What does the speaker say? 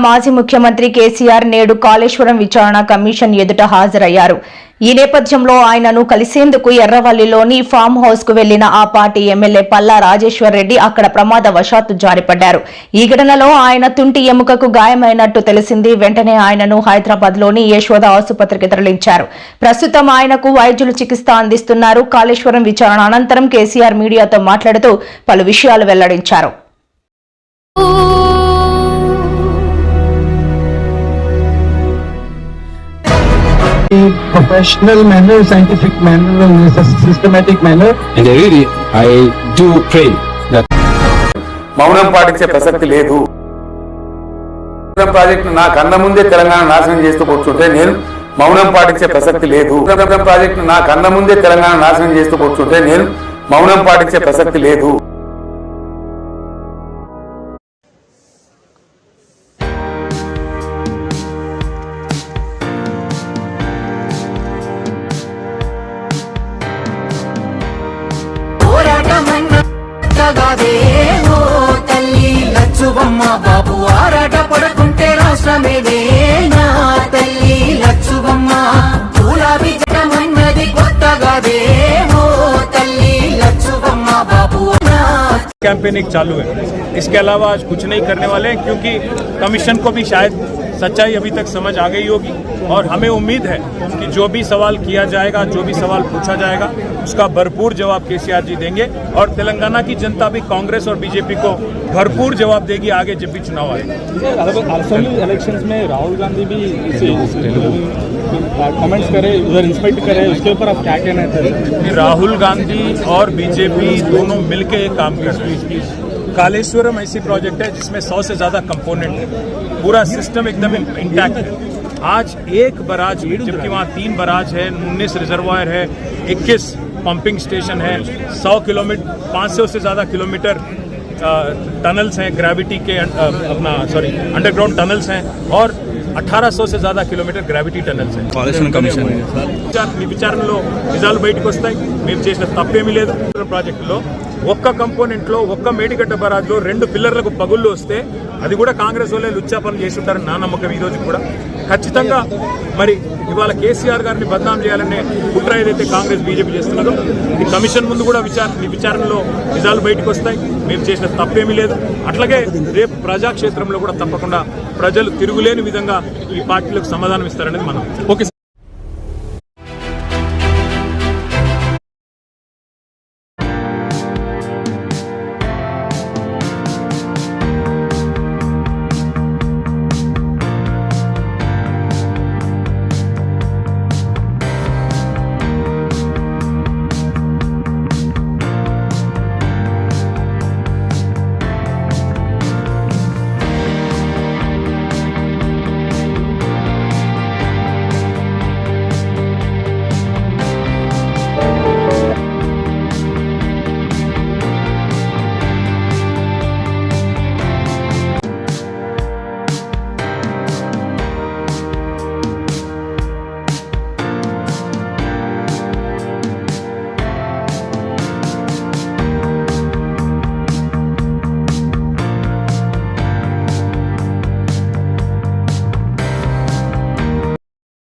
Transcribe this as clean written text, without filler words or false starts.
మాజీ ముఖ్యమంత్రి కేసీఆర్ నేడు కాళేశ్వరం విచారణ కమిషన్ ఎదుట హాజరయ్యారు. ఈ నేపథ్యంలో ఆయనను కలిసేందుకు ఎర్రవల్లిలోని ఫామ్ హౌస్ కు వెళ్లిన ఆ పార్టీ ఎమ్మెల్యే పల్లా రాజేశ్వర్ రెడ్డి అక్కడ ప్రమాదవశాత్తు జారిపడ్డారు. ఈ ఘటనలో ఆయన తుంటి ఎముకకు గాయమైనట్టు తెలిసింది. వెంటనే ఆయనను హైదరాబాద్ లోని యశోద ఆసుపత్రికి తరలించారు. ప్రస్తుతం ఆయనకు వైద్యులు చికిత్స అందిస్తున్నారు. కాళేశ్వరం విచారణ అనంతరం కేసీఆర్ మీడియాతో మాట్లాడుతూ పలు విషయాలు వెల్లడించారు. Professional manner, scientific manner, and systematic manner. And I do pray that మౌనం పాటించే ప్రసక్తి లేదు. ప్రాజెక్టు నా కన్న ముందే తెలంగాణ నాశనం చేస్తూ కూర్చుంటే నేను మౌనం పాటించే ప్రసక్తి లేదు. ప్రాజెక్టు నా కన్న ముందే తెలంగాణ నాశనం చేస్తూ కూర్చుంటే నేను మౌనం పాటించే ప్రసక్తి లేదు. బాబు ఆరాట పడుకుంటే రాష్ట్రమేదే నా తల్లి లచ్చువమ్మ గులాబీ జగమన్నది కొత్తగాదే ఓ తల్లి లచ్చువమ్మ బాబు. कैंपेनिंग चालू है. इसके अलावा आज कुछ नहीं करने वाले हैं क्योंकि कमीशन को भी शायद सच्चाई अभी तक समझ आ गई होगी और हमें उम्मीद है कि जो भी सवाल किया जाएगा, जो भी सवाल पूछा जाएगा, उसका भरपूर जवाब केसीआर जी देंगे और तेलंगाना की जनता भी कांग्रेस और बीजेपी को भरपूर जवाब देगी आगे जब भी चुनाव आएगा. असेंबली इलेक्शंस में राहुल गांधी भी कमेंट्स करे, उधर इंस्पेक्ट करे, उसके ऊपर आप क्या कहना है? राहुल गांधी और बीजेपी दोनों मिलकर ये काम कर रहे हैं. कालेश्वरम ऐसी प्रोजेक्ट है जिसमें 100 से ज्यादा कंपोनेंट है. पूरा सिस्टम एकदम इंटैक्ट है. आज एक बराज जबकि वहाँ 3 बराज है, 19 रिजर्वायर है, 21 पंपिंग स्टेशन है, 100 किलोमीटर 500 से ज्यादा किलोमीटर टनल्स हैं, ग्रेविटी के अंडरग्राउंड टनल्स हैं और 1800 से ज्यादा किलोमीटर గ్రావిటీ టనల్స్ हैं. విచారణలో నిజాలు బయటకు వస్తాయి. మేము చేసిన తప్పేమీ లేదు. ప్రాజెక్టులో ఒక్క కంపోనెంట్ లో ఒక్క మేడిగడ్డ బరాజ్ లో 2 పిల్లర్లకు పగుళ్ళు వస్తే అది కూడా కాంగ్రెస్ వాళ్ళే లుచ్చా పనులు చేసి ఉంటారని నా నమ్మకం. ఈ రోజు కూడా ఖచ్చితంగా మరి ఇవాళ కేసీఆర్ గారిని బదనాం చేయాలనే కుట్ర ఏదైతే కాంగ్రెస్ బీజేపీ చేస్తున్నదో ఇది కమిషన్ ముందు కూడా విచారణలో నిజాలు బయటకు వస్తాయి. మేము చేసిన తప్పేమీ లేదు. అట్లాగే రేపు ప్రజాక్షేత్రంలో కూడా తప్పకుండా ప్రజలు తిరుగులేని విధంగా ఈ పార్టీలకు సమాధానం ఇస్తారనేది మనం. ఓకే.